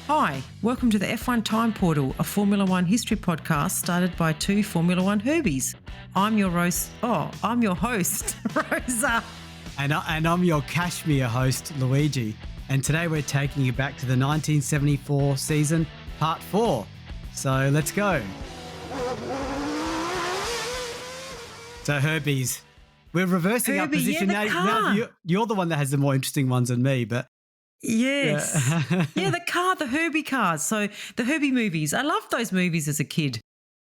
Hi, welcome to the F1 Time Portal, a Formula One history podcast started by two Formula One Herbies. I'm your host, Rosa. And I'm your Kashmir host, Luigi. And today we're taking you back to the 1974 season, part 4. So let's go. So Herbies, we're reversing our position now. You're the one that has the more interesting ones than me, but yes. Yeah, the Herbie cars. So the Herbie movies. I loved those movies as a kid.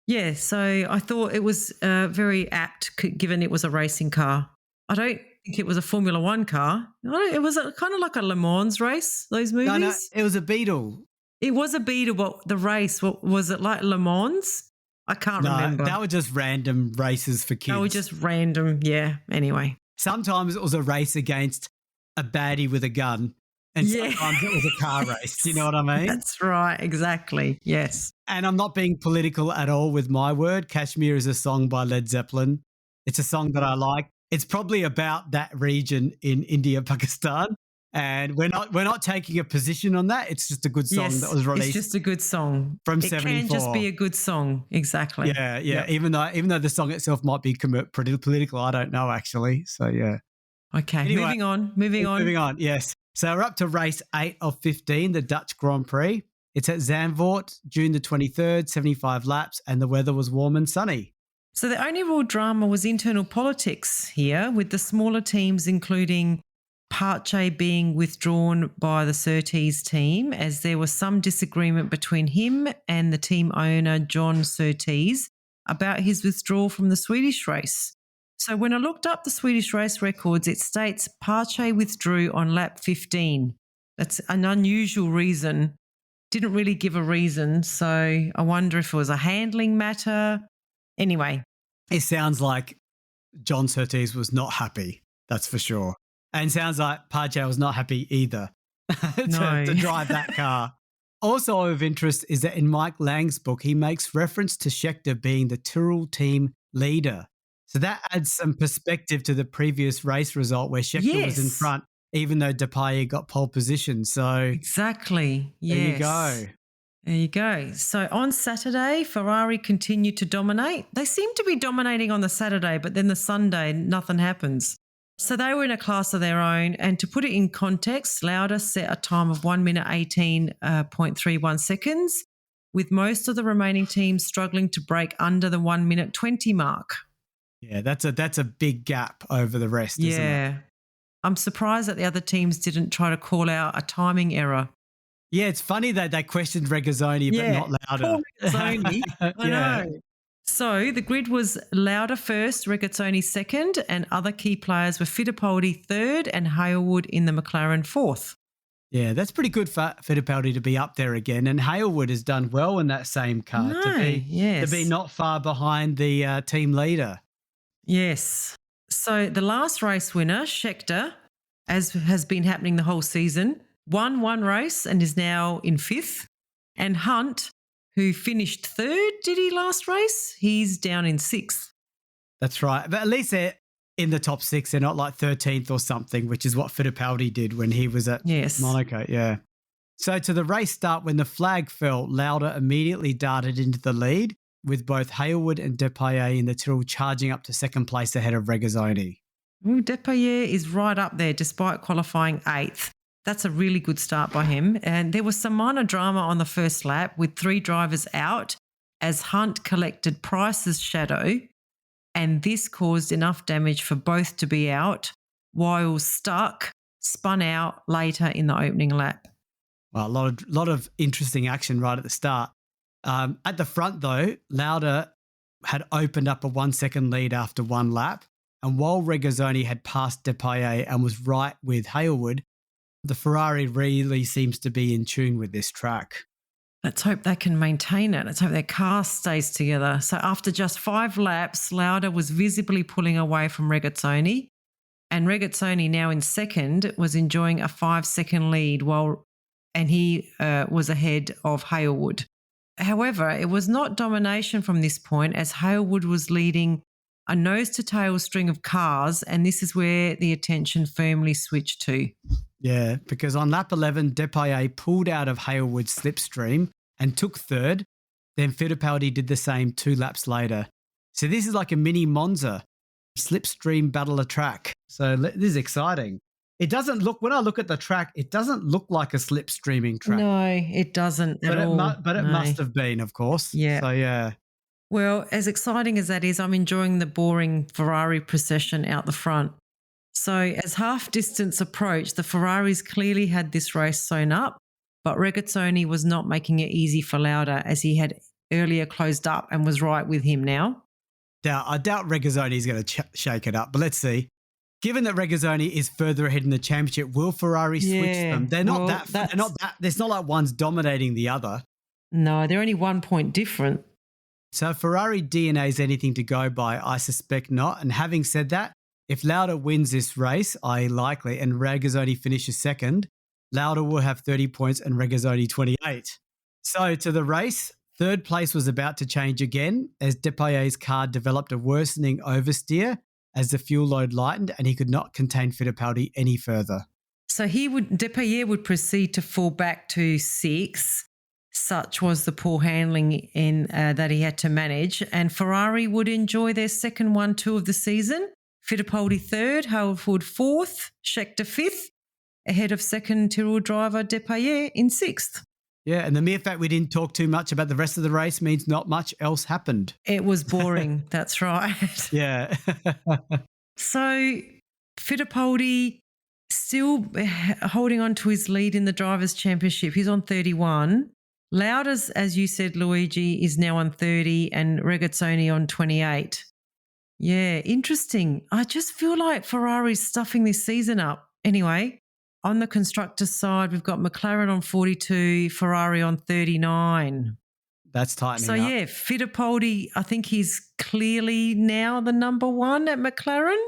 Yeah, so I thought it was very apt given it was a racing car. I don't think it was a Formula One car. It was kind of like a Le Mans race, those movies. No, it was a Beetle. It was a Beetle, but the race, was it like Le Mans? I can't remember. They were just random races for kids. They were just random, yeah. Anyway. Sometimes it was a race against a baddie with a gun. And sometimes it was a car race. Do you know what I mean? That's right. Exactly. Yes. And I'm not being political at all with my word. Kashmir is a song by Led Zeppelin. It's a song that I like. It's probably about that region in India, Pakistan. And we're not taking a position on that. It's just a good song that was released. It's just a good song. From it 74. It can just be a good song. Exactly. Yeah. Yep. Even though the song itself might be pretty political, I don't know actually. So yeah. Okay. Anyway, moving on. Yes. So we're up to race 8 of 15, the Dutch Grand Prix. It's at Zandvoort, June the 23rd, 75 laps, and the weather was warm and sunny. So the only real drama was internal politics here, with the smaller teams including Pache being withdrawn by the Surtees team, as there was some disagreement between him and the team owner John Surtees about his withdrawal from the Swedish race. So when I looked up the Swedish race records, it states Pache withdrew on lap 15. That's an unusual reason. Didn't really give a reason. So I wonder if it was a handling matter. Anyway. It sounds like John Surtees was not happy. That's for sure. And sounds like Pache was not happy either to drive that car. Also of interest is that in Mike Lang's book, he makes reference to Scheckter being the Tyrrell team leader. So that adds some perspective to the previous race result where Scheckter was in front, even though Depailler got pole position. So exactly. Yes. There you go. So on Saturday, Ferrari continued to dominate. They seem to be dominating on the Saturday, but then the Sunday, nothing happens. So they were in a class of their own. And to put it in context, Lauda set a time of 1 minute 18.31 seconds, with most of the remaining teams struggling to break under the 1 minute 20 mark. Yeah, that's a big gap over the rest, isn't it? I'm surprised that the other teams didn't try to call out a timing error. Yeah, it's funny that they questioned Regazzoni but not Lauda. Regazzoni. I know. So the grid was Lauda first, Regazzoni second, and other key players were Fittipaldi third and Hailwood in the McLaren fourth. Yeah, that's pretty good for Fittipaldi to be up there again. And Hailwood has done well in that same car to be not far behind the team leader. Yes. So the last race winner, Scheckter, as has been happening the whole season, won one race and is now in 5th. And Hunt, who finished 3rd, did he last race? He's down in 6th. That's right. But at least they're in the top 6. They're not like 13th or something, which is what Fittipaldi did when he was at Monaco. Yeah. So to the race start, when the flag fell, Lauda immediately darted into the lead, with both Hailwood and Depailler in the Tyrrell charging up to 2nd place ahead of Regazzoni. Depailler is right up there despite qualifying 8th. That's a really good start by him. And there was some minor drama on the first lap with 3 drivers out as Hunt collected Price's shadow, and this caused enough damage for both to be out, while Stuck spun out later in the opening lap. Well, a lot of interesting action right at the start. At the front, though, Lauda had opened up a 1-second lead after 1 lap. And while Regazzoni had passed Depailler and was right with Hailwood, the Ferrari really seems to be in tune with this track. Let's hope they can maintain it. Let's hope their car stays together. So after just 5 laps, Lauda was visibly pulling away from Regazzoni. And Regazzoni, now in 2nd, was enjoying a 5-second lead and he was ahead of Hailwood. However, it was not domination from this point, as Hailwood was leading a nose-to-tail string of cars, and this is where the attention firmly switched to. Yeah, because on lap 11, Depailler pulled out of Hailwood's slipstream and took third. Then Fittipaldi did the same 2 laps later. So this is like a mini Monza slipstream battle of track. So this is exciting. It doesn't look, when I look at the track, it doesn't look like a slipstreaming track. No, it doesn't at all. But it must have been, of course. Yeah. So, yeah. Well, as exciting as that is, I'm enjoying the boring Ferrari procession out the front. So as half distance approached, the Ferraris clearly had this race sewn up, but Regazzoni was not making it easy for Lauda as he had earlier closed up and was right with him now. I doubt Regazzoni is going to shake it up, but let's see. Given that Regazzoni is further ahead in the championship, will Ferrari switch them? They're not it's not like one's dominating the other. No, they're only 1 point different. So if Ferrari DNA is anything to go by, I suspect not. And having said that, if Lauda wins this race, i.e. likely, and Regazzoni finishes second, Lauda will have 30 points and Regazzoni 28. So to the race, third place was about to change again as Depailler's car developed a worsening oversteer as the fuel load lightened and he could not contain Fittipaldi any further. So Depailler would proceed to fall back to 6. Such was the poor handling that he had to manage. And Ferrari would enjoy their second 1-2 of the season. Fittipaldi third, Hailwood fourth, Scheckter fifth, ahead of second Tyrrell driver Depailler in sixth. Yeah, and the mere fact we didn't talk too much about the rest of the race means not much else happened. It was boring, that's right. Yeah. So Fittipaldi still holding on to his lead in the Drivers' Championship. He's on 31. Lauda's, as you said, Luigi, is now on 30 and Regazzoni on 28. Yeah, interesting. I just feel like Ferrari's stuffing this season up. Anyway, on the constructors' side, we've got McLaren on 42, Ferrari on 39. That's tightening up. So, yeah, Fittipaldi, I think he's clearly now the number one at McLaren.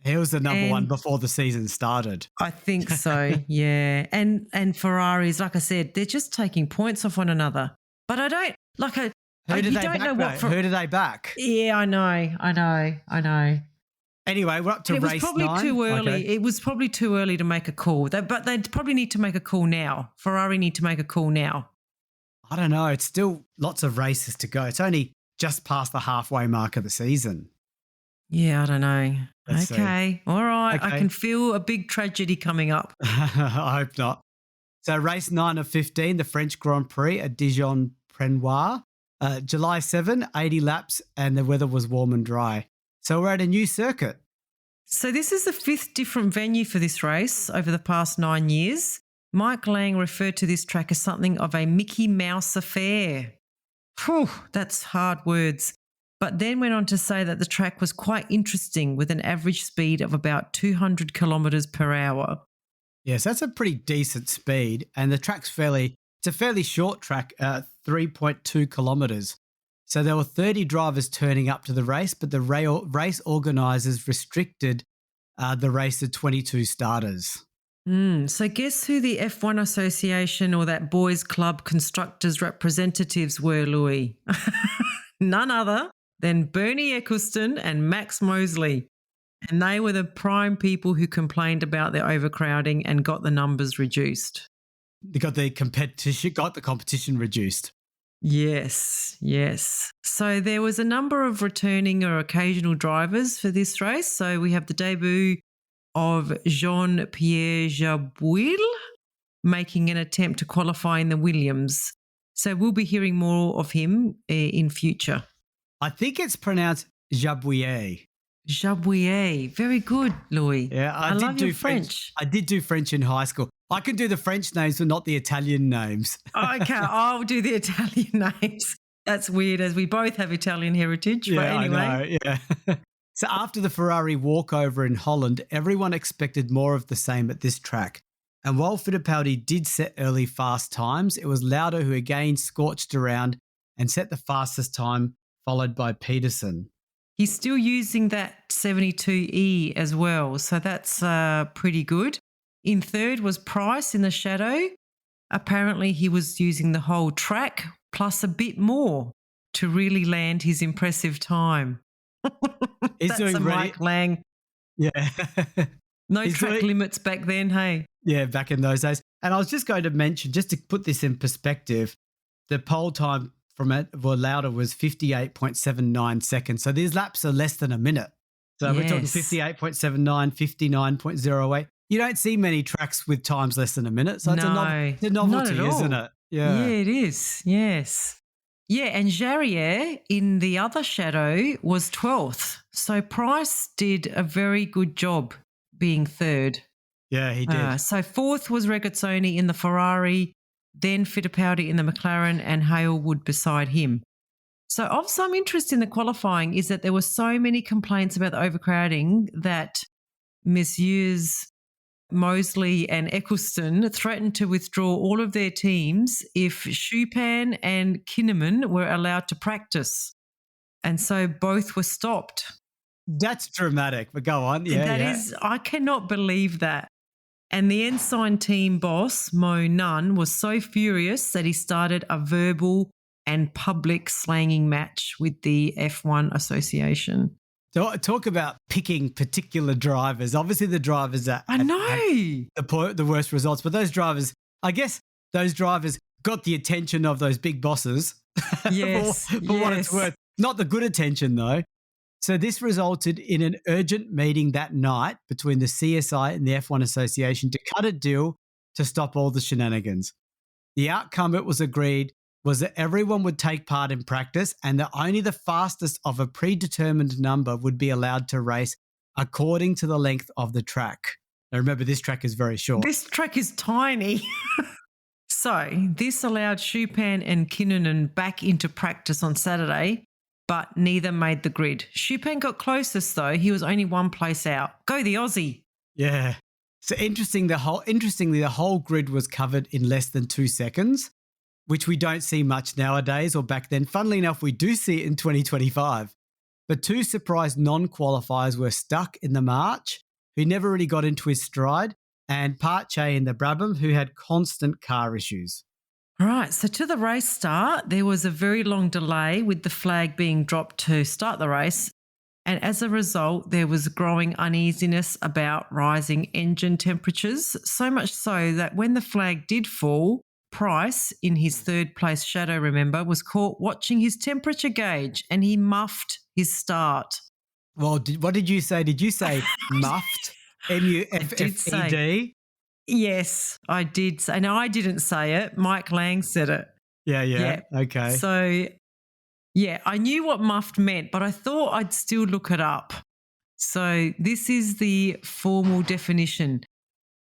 He was the number one before the season started. I think so, yeah. And Ferraris, like I said, they're just taking points off one another. But I don't like a. Who did Who did they back? Yeah, I know. Anyway, we're up to race 9. It was probably too early. Okay. It was probably too early to make a call. But they probably need to make a call now. Ferrari need to make a call now. I don't know. It's still lots of races to go. It's only just past the halfway mark of the season. Yeah, I don't know. Let's Okay. All right. Okay. I can feel a big tragedy coming up. I hope not. So race 9 of 15, the French Grand Prix at Dijon-Prenois. July 7, 80 laps, and the weather was warm and dry. So we're at a new circuit. So this is the 5th different venue for this race over the past 9 years. Mike Lang referred to this track as something of a Mickey Mouse affair. Whew, that's hard words. But then went on to say that the track was quite interesting with an average speed of about 200 kilometres per hour. Yes, that's a pretty decent speed. And the track's it's a fairly short track, 3.2 kilometres. So there were 30 drivers turning up to the race, but the race organisers restricted the race to 22 starters. So guess who the F1 Association or that boys' club constructors representatives were, Louis? None other than Bernie Eccleston and Max Mosley. And they were the prime people who complained about the overcrowding and got the numbers reduced. They got the competition reduced. Yes. So there was a number of returning or occasional drivers for this race. So we have the debut of Jean-Pierre Jabouille making an attempt to qualify in the Williams. So we'll be hearing more of him in future. I think it's pronounced Jabouille. Jabouille. Very good, Louis. Yeah, I did do French. I did do French in high school. I can do the French names, but not the Italian names. Okay, I'll do the Italian names. That's weird, as we both have Italian heritage. Yeah, but anyway. I know, yeah. So after the Ferrari walkover in Holland, everyone expected more of the same at this track. And while Fittipaldi did set early fast times, it was Lauda who again scorched around and set the fastest time, followed by Peterson. He's still using that 72E as well, so that's pretty good. In third was Price in the shadow. Apparently he was using the whole track plus a bit more to really land his impressive time. He's That's doing a ready. Mike Lang. Yeah. No He's track limits back then, hey? Yeah, back in those days. And I was just going to mention, just to put this in perspective, the pole time from Lauda was 58.79 seconds. So these laps are less than a minute. So we're talking Yes. 58.79, 59.08. You don't see many tracks with times less than a minute. So it's a not novelty, at all. isn't it? Yeah, it is. Yes. Yeah, and Jarier in the other shadow was 12th. So Price did a very good job being third. Yeah, he did. So fourth was Regazzoni in the Ferrari, then Fittipaldi in the McLaren, and Hailwood beside him. So of some interest in the qualifying is that there were so many complaints about the overcrowding that Messieurs Mosley and Eccleston threatened to withdraw all of their teams if Schupan and Kinnaman were allowed to practice. And so both were stopped. That's dramatic, but go on. Yeah, I cannot believe that. And the Ensign team boss, Mo Nunn, was so furious that he started a verbal and public slanging match with the F1 Association. Talk about picking particular drivers. Obviously, the drivers that I know the worst results, but those drivers, I guess, those drivers got the attention of those big bosses. Yes, for what it's worth. Not the good attention though. So this resulted in an urgent meeting that night between the CSI and the F1 Association to cut a deal to stop all the shenanigans. The outcome, it was agreed, was that everyone would take part in practice and that only the fastest of a predetermined number would be allowed to race according to the length of the track. Now remember, this track is very short. This track is tiny. So this allowed Schupan and Kinnunen back into practice on Saturday, but neither made the grid. Schupan got closest though. He was only one place out. Go the Aussie. Yeah. So interestingly, the whole grid was covered in less than 2 seconds, which we don't see much nowadays or back then. Funnily enough, we do see it in 2025. But 2 surprise non-qualifiers were stuck in the march, who never really got into his stride, and Pache in the Brabham, who had constant car issues. All right, so to the race start, there was a very long delay with the flag being dropped to start the race. And as a result, there was growing uneasiness about rising engine temperatures, so much so that when the flag did fall, Price, in his third place shadow, remember, was caught watching his temperature gauge and he muffed his start. Well, what did you say? Did you say muffed? M-U-F-F-E-D? Yes, I did say. No, I didn't say it. Mike Lang said it. Yeah. Okay. So, yeah, I knew what muffed meant, but I thought I'd still look it up. So this is the formal definition.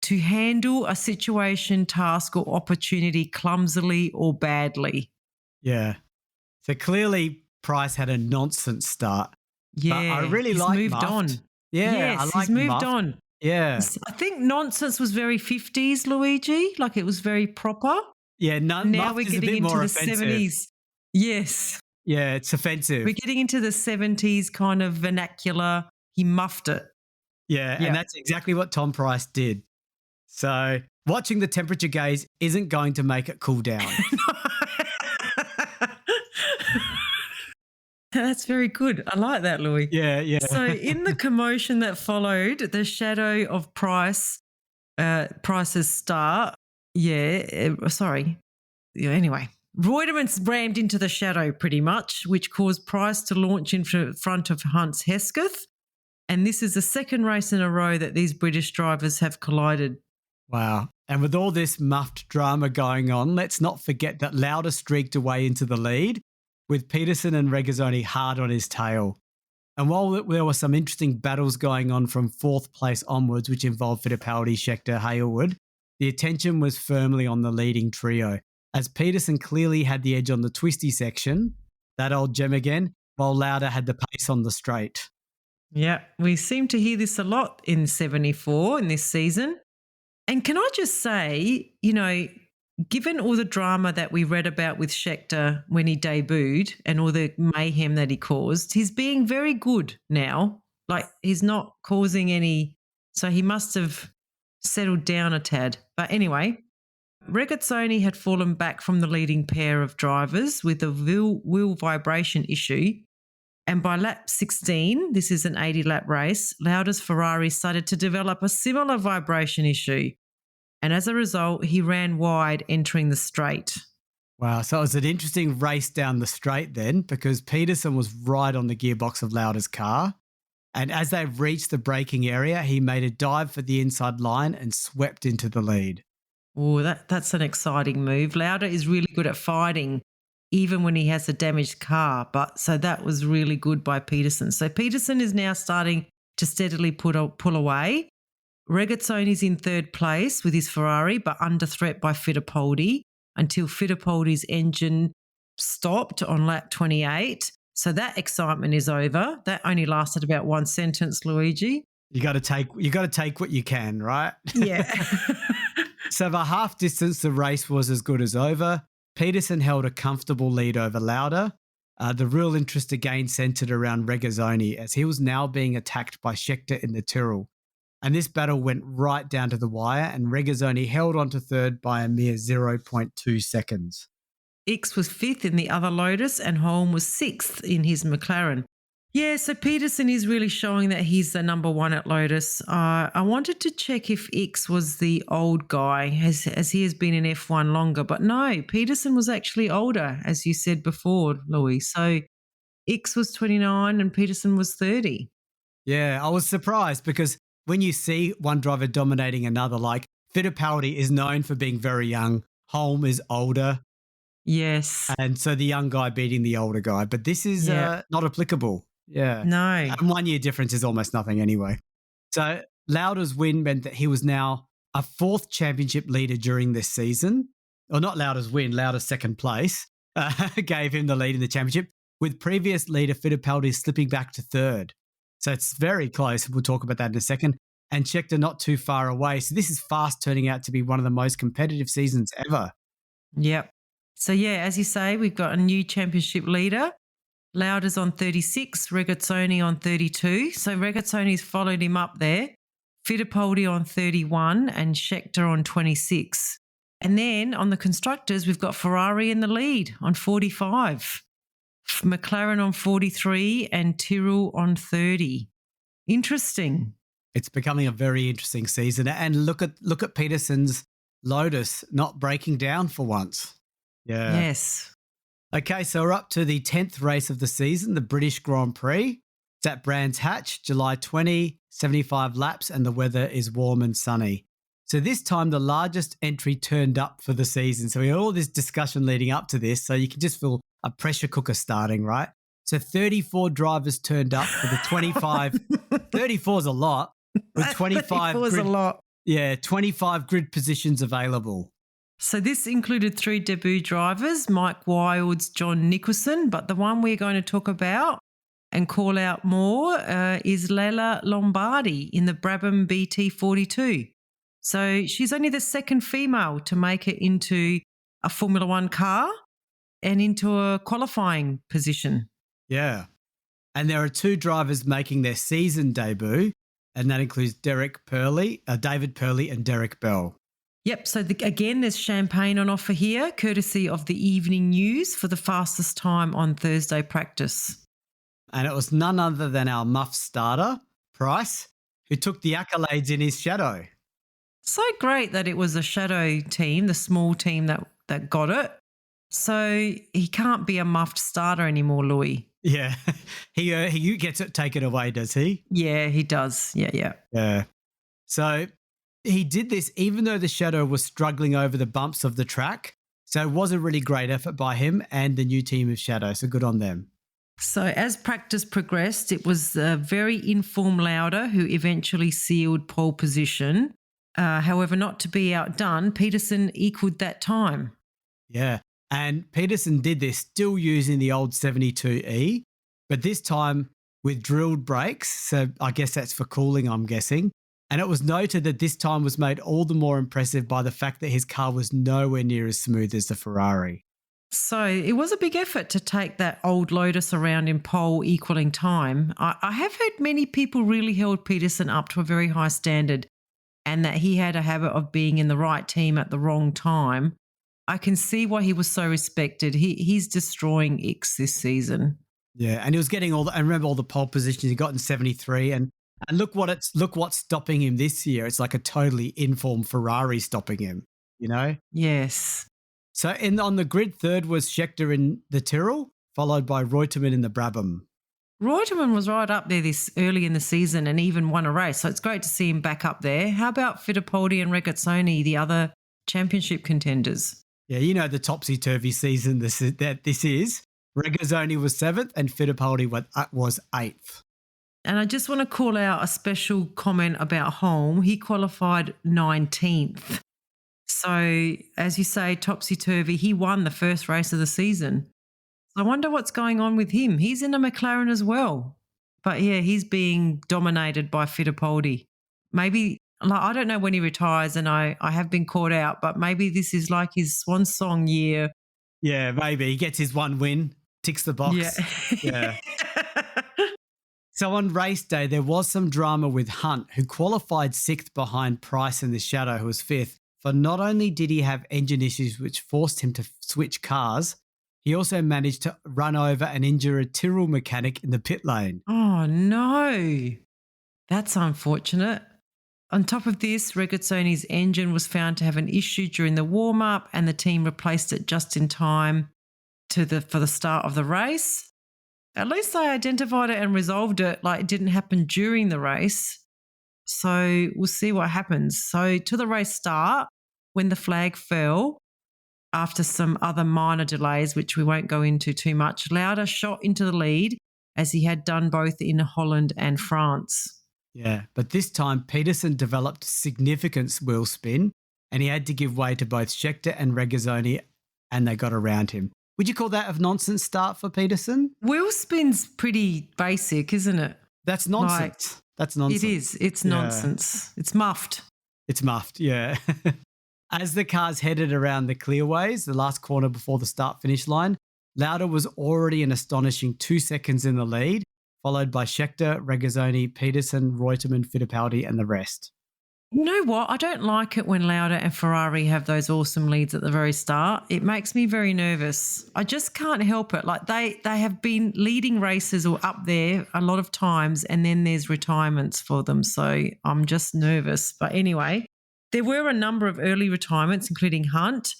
To handle a situation, task or opportunity clumsily or badly. Yeah. So clearly Price had a nonsense start. Yeah. But I really like moved muffed. on. Yeah, yes, I like he's moved muffed. on. Yeah. I think nonsense was very 50s, Luigi. Like it was very proper. Yeah, now we're getting into the offensive. 70s. Yes. Yeah, it's offensive. We're getting into the 70s kind of vernacular. He muffed it. Yeah, and that's exactly what Tom Price did. So watching the temperature gauge isn't going to make it cool down. That's very good. I like that, Louis. Yeah. So in the commotion that followed, the shadow of Price's start. Anyway, Reutemann rammed into the shadow pretty much, which caused Price to launch in front of Hunt's Hesketh. And this is the second race in a row that these British drivers have collided. Wow. And with all this muffed drama going on, let's not forget that Lauda streaked away into the lead with Peterson and Regazzoni hard on his tail. And while there were some interesting battles going on from 4th place onwards, which involved Fittipaldi, Scheckter, Hailwood, the attention was firmly on the leading trio, as Peterson clearly had the edge on the twisty section, that old gem again, while Lauda had the pace on the straight. Yeah, we seem to hear this a lot in 74 in this season. And can I just say, given all the drama that we read about with Scheckter when he debuted and all the mayhem that he caused, he's being very good now. Like he's not causing any, so he must have settled down a tad. But anyway, Regazzoni had fallen back from the leading pair of drivers with a wheel vibration issue. And by lap 16, this is an 80-lap race, Lauda's Ferrari started to develop a similar vibration issue. And as a result, he ran wide entering the straight. Wow. So it was an interesting race down the straight then, because Peterson was right on the gearbox of Lauda's car. And as they reached the braking area, he made a dive for the inside line and swept into the lead. Oh, that's an exciting move. Lauda is really good at fighting, even when he has a damaged car. But so that was really good by Peterson. So Peterson is now starting to steadily pull away. Regazzoni's in third place with his Ferrari, but under threat by Fittipaldi until Fittipaldi's engine stopped on lap 28. So that excitement is over. That only lasted about one sentence, Luigi. You got to take what you can, right? Yeah. So the half distance, the race was as good as over. Peterson held a comfortable lead over Lauda. The real interest again centered around Regazzoni, as he was now being attacked by Scheckter in the Tyrrell. And this battle went right down to the wire, and Regazzoni held on to third by a mere 0.2 seconds. Ickx was fifth in the other Lotus and Holm was sixth in his McLaren. Yeah, so Peterson is really showing that he's the number one at Lotus. I wanted to check if Ickx was the old guy, as he has been in F1 longer. But no, Peterson was actually older, as you said before, Louis. So Ickx was 29 and Peterson was 30. Yeah, I was surprised because when you see one driver dominating another, like Fittipaldi is known for being very young, Holm is older. Yes. And so the young guy beating the older guy. But this is not applicable. Yeah. No. And 1 year difference is almost nothing anyway. So Lauda's win meant that he was now a fourth championship leader during this season. Or not Lauda's win, Lauda's second place gave him the lead in the championship, with previous leader Fittipaldi slipping back to third. So it's very close. We'll talk about that in a second. And Scheckter not too far away. So this is fast turning out to be one of the most competitive seasons ever. Yep. So, yeah, as you say, we've got a new championship leader. Lauda's on 36, Regazzoni on 32. So Regazzoni's followed him up there. Fittipaldi on 31 and Scheckter on 26. And then on the constructors, we've got Ferrari in the lead on 45. McLaren on 43 and Tyrrell on 30. Interesting. It's becoming a very interesting season. And look at Peterson's Lotus not breaking down for once. Yeah. Yes. Okay, so we're up to the 10th race of the season, the British Grand Prix. It's at Brands Hatch, July 20, 75 laps, and the weather is warm and sunny. So this time the largest entry turned up for the season. So we had all this discussion leading up to this, so you can just feel a pressure cooker starting, right? So 34 drivers turned up for the 25. 34 is a lot. With 25 34 is a lot. Yeah, 25 grid positions available. So this included 3 debut drivers, Mike Wilde's John Nicholson, but the one we're going to talk about and call out more is Lella Lombardi in the Brabham BT42. So she's only the second female to make it into a Formula One car and into a qualifying position. Yeah. And there are 2 drivers making their season debut, and that includes David Purley and Derek Bell. Yep, so again, there's champagne on offer here, courtesy of the Evening News for the fastest time on Thursday practice. And it was none other than our muff starter, Price, who took the accolades in his shadow. So great that it was a shadow team, the small team that got it. So he can't be a muffed starter anymore, Louis. Yeah, he gets it taken away, does he? Yeah, he does. Yeah. So he did this even though the shadow was struggling over the bumps of the track. So it was a really great effort by him and the new team of Shadow. So good on them. So as practice progressed, it was a very informed Lauda who eventually sealed pole position. However, not to be outdone, Peterson equaled that time. Yeah. And Peterson did this still using the old 72E, but this time with drilled brakes. So I guess that's for cooling, I'm guessing. And it was noted that this time was made all the more impressive by the fact that his car was nowhere near as smooth as the Ferrari. So it was a big effort to take that old Lotus around in pole equaling time. I have heard many people really held Peterson up to a very high standard and that he had a habit of being in the right team at the wrong time. I can see why he was so respected. He's destroying Ickx this season. Yeah, and he was getting I remember all the pole positions he got in 73, and look what's stopping him this year. It's like a totally informed Ferrari stopping him, you know? Yes. So on the grid, third was Scheckter in the Tyrrell, followed by Reutemann in the Brabham. Reutemann was right up there this early in the season and even won a race. So it's great to see him back up there. How about Fittipaldi and Regazzoni, the other championship contenders? Yeah, you know the topsy-turvy season this is. Regazzoni was 7th and Fittipaldi was 8th. And I just want to call out a special comment about Holm. He qualified 19th. So, as you say, topsy-turvy, he won the first race of the season. I wonder what's going on with him. He's in a McLaren as well. But yeah, he's being dominated by Fittipaldi. Maybe, like, I don't know when he retires, and I have been caught out, but maybe this is like his swan song year. Yeah, maybe. He gets his one win, ticks the box. Yeah. So on race day, there was some drama with Hunt, who qualified 6th behind Price in the Shadow, who was 5th. For not only did he have engine issues which forced him to switch cars, he also managed to run over and injure a Tyrrell mechanic in the pit lane. Oh, no. That's unfortunate. On top of this, Regazzoni's engine was found to have an issue during the warm-up, and the team replaced it just in time for the start of the race. At least they identified it and resolved it, like it didn't happen during the race. So we'll see what happens. So to the race start, when the flag fell, after some other minor delays, which we won't go into too much, Lauda shot into the lead as he had done both in Holland and France. Yeah, but this time Peterson developed significant wheel spin and he had to give way to both Scheckter and Regazzoni, and they got around him. Would you call that a nonsense start for Peterson? Wheel spin's pretty basic, isn't it? That's nonsense. That's nonsense. It is. It's nonsense. It's muffed. It's muffed, yeah. As the cars headed around the clearways, the last corner before the start-finish line, Lauda was already an astonishing 2 seconds in the lead, followed by Scheckter, Regazzoni, Peterson, Reutemann, Fittipaldi, and the rest. You know what? I don't like it when Lauda and Ferrari have those awesome leads at the very start. It makes me very nervous. I just can't help it. Like they have been leading races or up there a lot of times, and then there's retirements for them. So I'm just nervous. But anyway, there were a number of early retirements, including Hunt,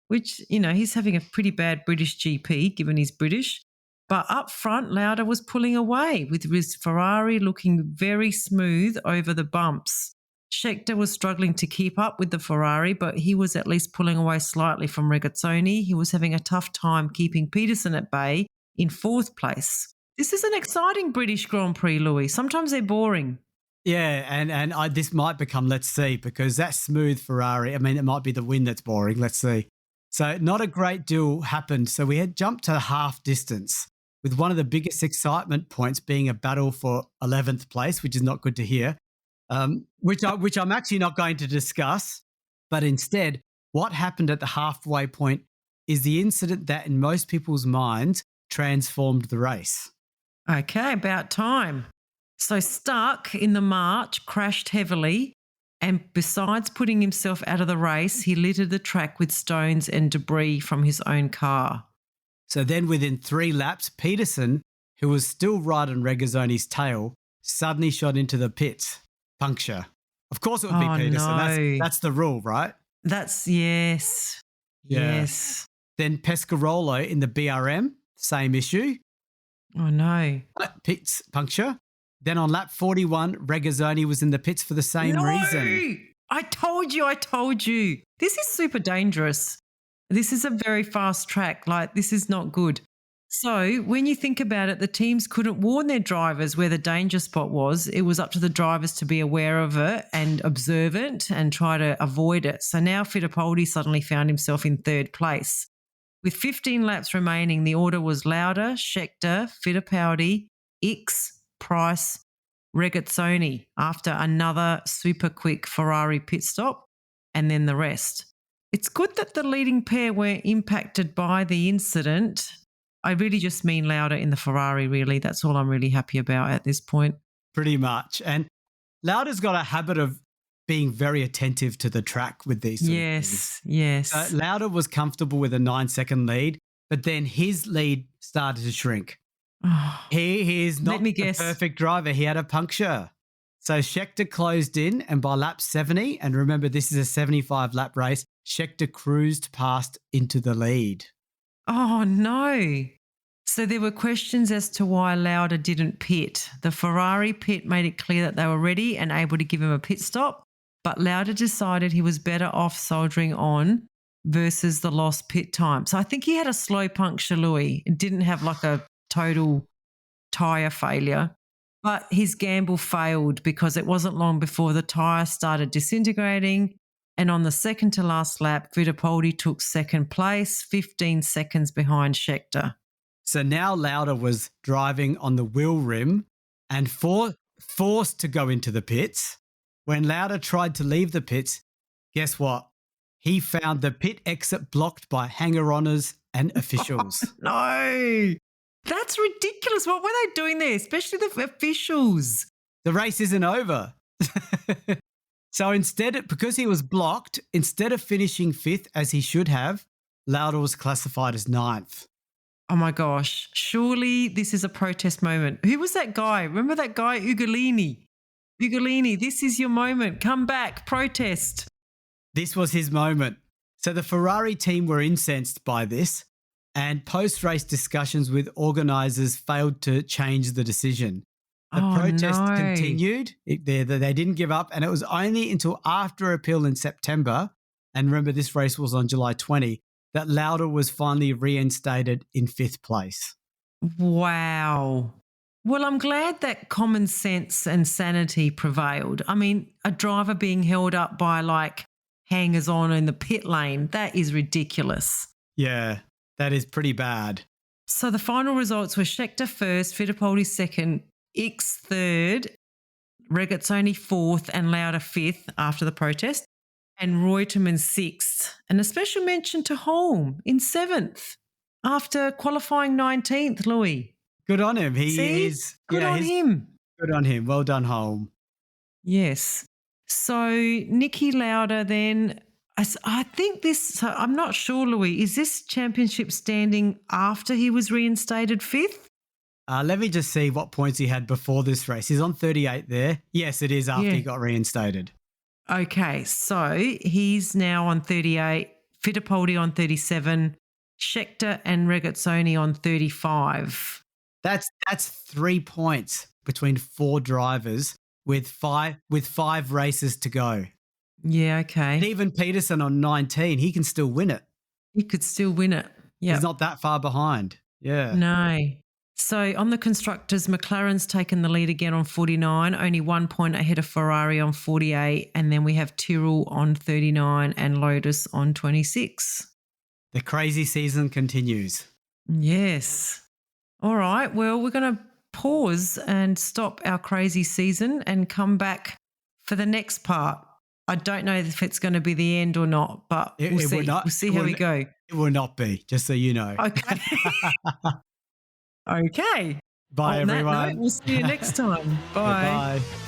which, you know, he's having a pretty bad British GP given he's British. But up front, Lauda was pulling away with his Ferrari looking very smooth over the bumps. Scheckter was struggling to keep up with the Ferrari, but he was at least pulling away slightly from Regazzoni. He was having a tough time keeping Peterson at bay in 4th place. This is an exciting British Grand Prix, Louis. Sometimes they're boring. Yeah, and this might become, let's see, because that smooth Ferrari, I mean, it might be the win that's boring. Let's see. So not a great deal happened. So we had jumped to half distance, with one of the biggest excitement points being a battle for 11th place, which is not good to hear. Which I'm actually not going to discuss, but instead, what happened at the halfway point is the incident that in most people's minds transformed the race. Okay, about time. So Stark in the March crashed heavily, and besides putting himself out of the race, he littered the track with stones and debris from his own car. So then within 3 laps, Peterson, who was still right on Regazzoni's tail, suddenly shot into the pits. Puncture. Of course it would be Peterson. No. That's the rule, right? Yes. Yeah. Yes. Then Pescarolo in the BRM, same issue. Oh, no. Pits puncture. Then on lap 41, Regazzoni was in the pits for the same reason. I told you. This is super dangerous. This is a very fast track. Like, this is not good. So when you think about it, the teams couldn't warn their drivers where the danger spot was. It was up to the drivers to be aware of it and observant and try to avoid it. So now Fittipaldi suddenly found himself in 3rd place. With 15 laps remaining, the order was Lauda, Scheckter, Fittipaldi, X, Price, Regazzoni after another super quick Ferrari pit stop, and then the rest. It's good that the leading pair were impacted by the incident. I really just mean Lauda in the Ferrari, really. That's all I'm really happy about at this point. Pretty much. And Lauda's got a habit of being very attentive to the track with these sort of things. Yes. Lauda was comfortable with a 9-second lead, but then his lead started to shrink. Oh, He is let not me the guess. perfect driver. He had a puncture. So Scheckter closed in, and by lap 70, and remember this is a 75 lap race, Scheckter cruised past into the lead. Oh, no. So there were questions as to why Lauda didn't pit. The Ferrari pit made it clear that they were ready and able to give him a pit stop, but Lauda decided he was better off soldiering on versus the lost pit time. So I think he had a slow puncture, Louis. It didn't have like a total tyre failure, but his gamble failed because it wasn't long before the tyre started disintegrating. And on the second to last lap, Fittipaldi took second place, 15 seconds behind Scheckter. So now Lauda was driving on the wheel rim and forced to go into the pits. When Lauda tried to leave the pits, guess what? He found the pit exit blocked by hanger-oners and officials. No, that's ridiculous. What were they doing there, especially the officials? The race isn't over. So instead, because he was blocked, instead of finishing fifth as he should have, Lauda was classified as ninth. Oh my gosh, surely this is a protest moment. Who was that guy? Remember that guy, Ugolini? Ugolini, this is your moment. Come back, protest. This was his moment. So the Ferrari team were incensed by this, and post-race discussions with organisers failed to change the decision. The protest continued. They didn't give up, and it was only until after appeal in September, and remember this race was on July 20, that Lauda was finally reinstated in fifth place. Wow. Well, I'm glad that common sense and sanity prevailed. I mean, a driver being held up by like hangers on in the pit lane, that is ridiculous. Yeah, that is pretty bad. So the final results were Scheckter first, Fittipaldi second, Ickx third, Regazzoni fourth, and Lauda fifth after the protest, and Reutemann sixth. And a special mention to Holm in seventh after qualifying 19th, Louis. Good on him. Good on him. Good on him. Well done, Holm. Yes. So Niki Lauda then, I think this, so I'm not sure, Louis, is this championship standing after he was reinstated fifth? Let me just see what points he had before this race. He's on 38 there. Yes, it is after he got reinstated. Okay, so he's now on 38, Fittipaldi on 37, Scheckter and Regazzoni on 35. That's 3 points between four drivers with five races to go. Yeah, okay. And even Peterson on 19, he can still win it. He could still win it. Yeah. He's not that far behind. Yeah. No. So on the constructors, McLaren's taken the lead again on 49, only 1 point ahead of Ferrari on 48. And then we have Tyrrell on 39 and Lotus on 26. The crazy season continues. Yes. All right. Well, we're going to pause and stop our crazy season and come back for the next part. I don't know if it's going to be the end or not, but we'll see. We'll see how we go. It will not be, just so you know. Okay. Okay. Bye, everyone. We'll see you next time. Bye. Bye.